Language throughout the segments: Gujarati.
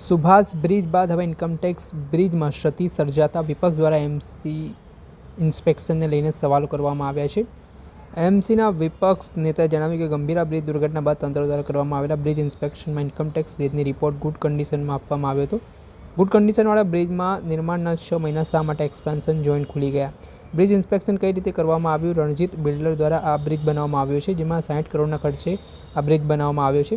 સુભાષ બ્રિજ બાદ હવે ઇન્કમટેક્સ બ્રિજમાં ક્ષતિ સર્જાતા વિપક્ષ દ્વારા એમસી ઇન્સ્પેક્શનને લઈને સવાલો કરવામાં આવ્યા છે. એમસીના વિપક્ષ નેતાએ જણાવ્યું કે ગંભીરા બ્રિજ દુર્ઘટના બાદ તંત્ર દ્વારા કરવામાં આવેલા બ્રિજ ઇન્સ્પેક્શનમાં ઇન્કમટેક્સ બ્રિજની રિપોર્ટ ગુડ કન્ડિશનમાં આપવામાં આવ્યો હતો. ગુડ કન્ડિશનવાળા બ્રિજમાં નિર્માણના 6 મહિના શા માટે એક્સપાન્શન જોઈન્ટ ખુલી ગયા? બ્રિજ ઇન્સ્પેક્શન કઈ રીતે કરવામાં આવ્યું? રણજીત બિલ્ડર દ્વારા આ બ્રિજ બનાવવામાં આવ્યો છે, જેમાં 60 કરોડના ખર્ચે આ બ્રિજ બનાવવામાં આવ્યો છે.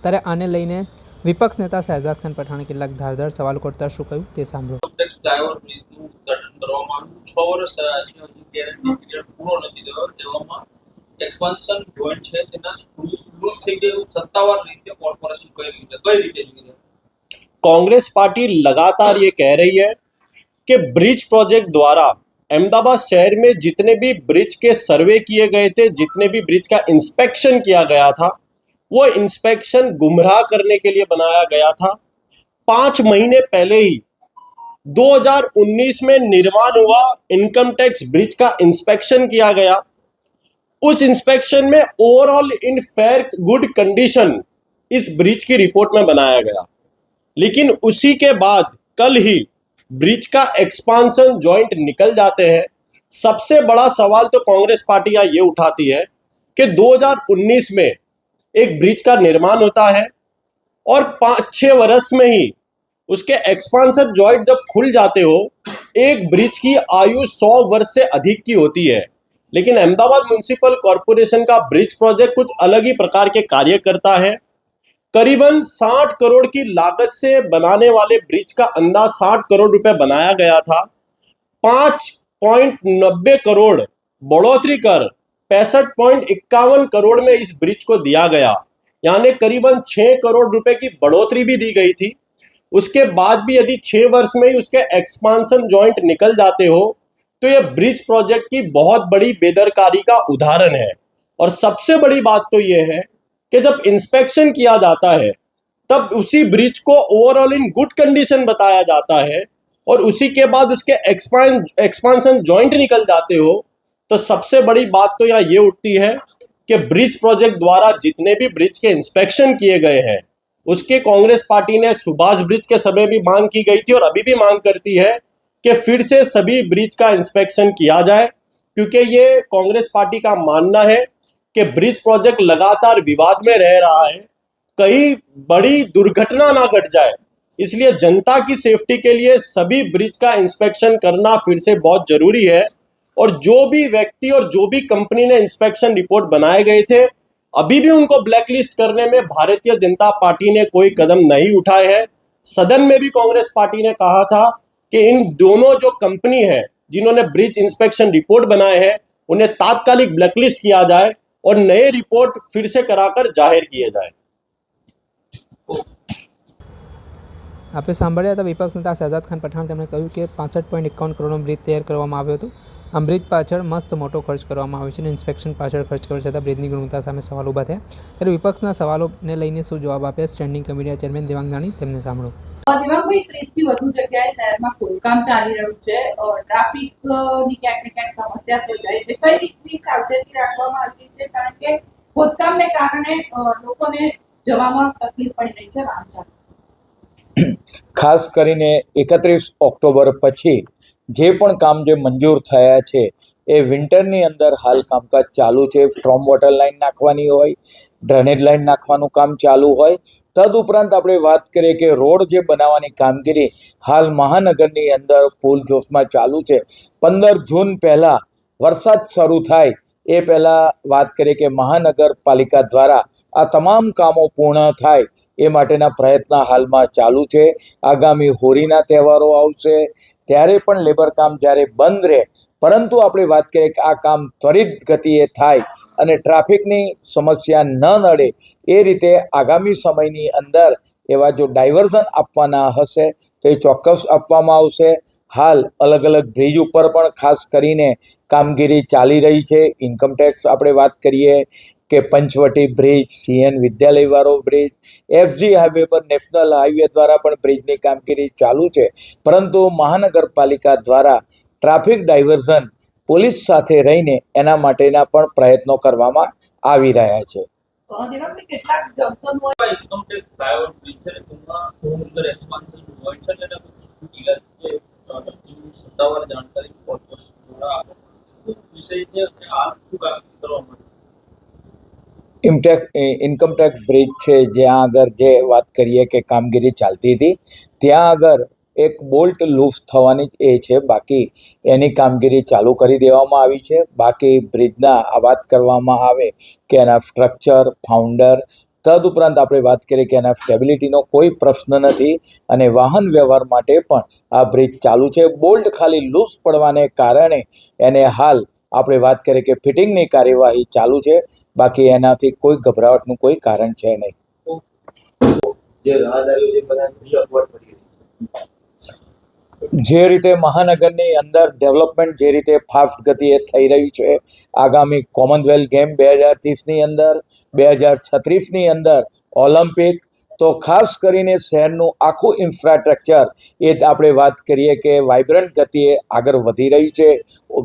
ત્યારે આને લઈને વિપક્ષ નેતા શહેજાદ ખાન પઠાણે કેટલાક ધારદાર સવાલો કરતા શું કહ્યું તે સાંભળો. कांग्रेस पार्टी लगातार ये कह रही है कि ब्रिज प्रोजेक्ट द्वारा अहमदाबाद शहर में जितने भी ब्रिज के सर्वे किए गए थे, जितने भी ब्रिज का इंस्पेक्शन किया गया था, वो इंस्पेक्शन गुमराह करने के लिए बनाया गया था. 5 महीने पहले ही 2019 में निर्माण हुआ इनकम टैक्स ब्रिज का इंस्पेक्शन किया गया. उस इंस्पेक्शन में ओवरऑल इन फेयर गुड कंडीशन इस ब्रिज की रिपोर्ट में बनाया गया. लेकिन उसी के बाद कल ही ब्रिज का एक्सपांशन जॉइंट निकल जाते हैं. सबसे बड़ा सवाल तो कांग्रेस पार्टी ये उठाती है कि 2019 में एक ब्रिज का निर्माण होता है और 5-6 वर्ष में ही उसके एक्सपांशन जॉइंट जब खुल जाते हो, एक ब्रिज की आयु 100 वर्ष से अधिक की होती है. लेकिन अहमदाबाद म्युनिसिपल कॉरपोरेशन का ब्रिज प्रोजेक्ट कुछ अलग ही प्रकार के कार्य करता है. करीबन 60 करोड़ की लागत से बनाने वाले ब्रिज का अंदाज 60 करोड़ रुपए बनाया गया था. 5.90 करोड़ बढ़ोतरी कर 65.51 करोड़ में इस ब्रिज को दिया गया, यानी करीबन 6 करोड़ रुपए की बढ़ोतरी भी दी गई थी. उसके बाद भी यदि 6 वर्ष में ही उसके एक्सपांशन जॉइंट निकल जाते हो तो यह ब्रिज प्रोजेक्ट की बहुत बड़ी बेदरकारी का उदाहरण है. और सबसे बड़ी बात तो यह है कि जब इंस्पेक्शन किया जाता है तब उसी ब्रिज को ओवरऑल इन गुड कंडीशन बताया जाता है और उसी के बाद उसके एक्सपांशन जॉइंट निकल जाते हो, तो सबसे बड़ी बात तो यहाँ ये उठती है कि ब्रिज प्रोजेक्ट द्वारा जितने भी ब्रिज के इंस्पेक्शन किए गए हैं उसके कांग्रेस पार्टी ने सुभाष ब्रिज के समय भी मांग की गई थी और अभी भी मांग करती है कि फिर से सभी ब्रिज का इंस्पेक्शन किया जाए, क्योंकि ये कांग्रेस पार्टी का मानना है कि ब्रिज प्रोजेक्ट लगातार विवाद में रह रहा है, कहीं बड़ी दुर्घटना ना घट जाए. इसलिए जनता की सेफ्टी के लिए सभी ब्रिज का इंस्पेक्शन करना फिर से बहुत जरूरी है. और जो भी व्यक्ति और जो भी कंपनी ने इंस्पेक्शन रिपोर्ट बनाए गए थे, अभी भी उनको ब्लैकलिस्ट करने में भारतीय जनता पार्टी ने कोई कदम नहीं उठाए है. सदन में भी कांग्रेस पार्टी ने कहा था कि इन दोनों जो कंपनी है जिन्होंने ब्रिज इंस्पेक्शन रिपोर्ट बनाए हैं उन्हें तात्कालिक ब्लैकलिस्ट किया जाए और नए रिपोर्ट फिर से कराकर जाहिर किए जाए. આપણે સાંભળ્યા હતા વિપક્ષ નેતા શહેજાદ ખાન પઠાણ. તેમણે કહ્યું કે 65.51 કરોડનો બ્રિજ તૈયાર કરવામાં આવ્યો હતો. આ બ્રિજ પાછળ મસ્ત મોટો ખર્ચ કરવામાં આવ્યો છે અને ઇન્સ્પેક્શન પાછળ ખર્ચ કરવા છતાં બ્રિજની ગુણવત્તા સામે સવાલ ઊભા થયા. ત્યારે વિપક્ષના સવાલોને લઈને શું જવાબ આપ્યા સ્ટેન્ડિંગ કમિટીના ચેરમેન દેવાંગ દાણી, તેમને સાંભળો. દેવાંગભાઈ, 30થી વધુ જગ્યાએ શહેરમાં ખોદકામ ચાલી રહ્યું છે, ટ્રાફિકની ક્યાંક ને ક્યાંક સમસ્યા સર્જાય છે. કઈ રીતની સાવચેતી રાખવામાં આવી છે? કારણ કે ખોદકામને કારણે લોકોને જવામાં તકલીફ પડી રહી છે વાહન ચાલકો. ખાસ કરીને 31 ઓક્ટોબર પછી જે પણ કામ જે મંજૂર થયા છે એ વિન્ટરની અંદર હાલ કામકાજ ચાલુ છે. સ્ટ્રોમ વોટર લાઈન નાખવાની હોય, ડ્રેનેજ લાઈન નાખવાનું કામ ચાલુ હોય. તદુપરાંત આપણે વાત કરીએ કે રોડ જે બનાવવાની કામગીરી હાલ મહાનગરની અંદર પૂરજોશમાં ચાલુ છે. 15 જૂન પહેલાં વરસાદ શરૂ થાય એ પહેલાં વાત કરીએ કે મહાનગરપાલિકા દ્વારા આ તમામ કામો પૂર્ણ થાય એ માટેના પ્રયત્ન હાલમાં ચાલુ છે. આગામી હોળીના તહેવારો આવશે ત્યારે પણ લેબર કામ જ્યારે બંધ રહે, પરંતુ આપણે વાત કરીએ કે આ કામ ત્વરિત ગતિએ થાય અને ટ્રાફિકની સમસ્યા ન નડે એ રીતે આગામી સમયની અંદર એવા જો ડાયવર્ઝન આપવાના હશે તો એ ચોક્કસ આપવામાં આવશે. હાલ અલગ અલગ બ્રિજ ઉપર પણ ખાસ કરીને કામગીરી ચાલી રહી છે. ઇન્કમટેક્સ આપણે વાત કરીએ કે પંચવટી બ્રિજ, CN વિદ્યાલયવાળો બ્રિજ, FG હાઈવે પર નેશનલ હાઈવે દ્વારા પણ બ્રિજની કામગીરી ચાલુ છે. પરંતુ મહાનગરપાલિકા દ્વારા ટ્રાફિક ડાયવર્ઝન પોલીસ સાથે રહીને એના માટેના પણ પ્રયત્નો કરવામાં આવી રહ્યા છે. દેવાંગભાઈ કેટલાક જંકશન હોય ઇન્કમ ટેક્સ ફ્લાયઓવર બ્રિજ છે તેમાં અંદર એક્સપાન્શન હોય છે અને સ્કૂટી જે સત્તાવાર જાણકારી કોર્પોરેશન દ્વારા આપવામાં શું વિષય છે અને આ શું કામગીરી કરવા માટે ઇન્કમટેક્સ બ્રિજ છે જ્યાં આગળ જે વાત કરીએ કે કામગીરી ચાલતી હતી ત્યાં આગળ એક બોલ્ટ લૂઝ થવાની એ છે, બાકી એની કામગીરી ચાલુ કરી દેવામાં આવી છે. બાકી બ્રિજના આ વાત કરવામાં આવે કે એના સ્ટ્રક્ચર, ફાઉન્ડર, તદુપરાંત આપણે વાત કરીએ કે એના સ્ટેબિલિટીનો કોઈ પ્રશ્ન નથી અને વાહન વ્યવહાર માટે પણ આ બ્રિજ ચાલુ છે. બોલ્ટ ખાલી લૂઝ પડવાને કારણે એને હાલ આપણે વાત કરીએ કે ફિટિંગની કાર્યવાહી ચાલુ છે. બાકી એનાથી કોઈ ગભરાટનું કોઈ કારણ છે નહીં. જે રાહદારીઓ જે બધા ઘણી અગવડ પડી રહી છે જે રીતે મહાનગરની અંદર ડેવલપમેન્ટ જે રીતે ફાસ્ટ ગતિએ થઈ રહ્યું છે, આગામી કોમનવેલ્થ ગેમ 2030ની અંદર, 2036ની અંદર ઓલિમ્પિક, તો ખાસ કરીને શહેરનું આખું ઇન્ફ્રાસ્ટ્રક્ચર એ આપણે વાત કરીએ કે વાઇબ્રન્ટ ગતિએ આગળ વધી રહ્યું છે.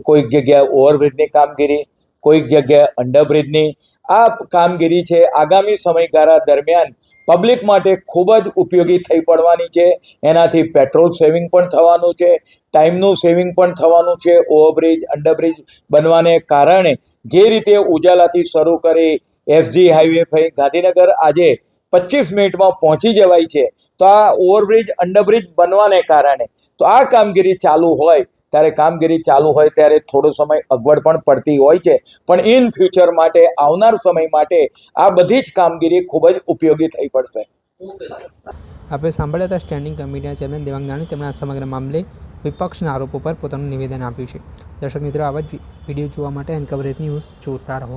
કોઈક જગ્યાએ ઓવરબ્રિજની કામગીરી, કોઈક જગ્યાએ અંડરબ્રિજની આ કામગીરી છે આગામી સમયગાળા દરમિયાન પબ્લિક માટે ખૂબ જ ઉપયોગી થઈ પડવાની છે. એનાથી પેટ્રોલ સેવિંગ પણ થવાનું છે, ટાઈમનું સેવિંગ પણ થવાનું છે. ઓવરબ્રિજ, અંડરબ્રિજ બનવાને કારણે જે રીતે ઉજાલાથી શરૂ કરી એસજી હાઈવે થઈ ગાંધીનગર આજે 25 મિનિટમાં પહોંચી જવાય છે, તો આ ઓવરબ્રિજ, અંડરબ્રિજ બનવાને કારણે તો આ કામગીરી ચાલુ હોય ત્યારે થોડો સમય અગવડ પણ પડતી હોય છે, પણ ઇન ફ્યુચર માટે, આવનાર સમય માટે આ બધી જ કામગીરી ખૂબ જ ઉપયોગી થઈ પડશે. આપણે સાંભળ્યા હતા સ્ટેન્ડિંગ કમિટીના ચેરમેન દેવાંગ દાણી. તેમણે આ સમગ્ર મામલે વિપક્ષના આરોપો પર પોતાનું નિવેદન આપ્યું છે. દર્શક મિત્રો, આવા જ વિડીયો જોવા માટે એનકવરેજ ન્યૂઝ જોતા રહો.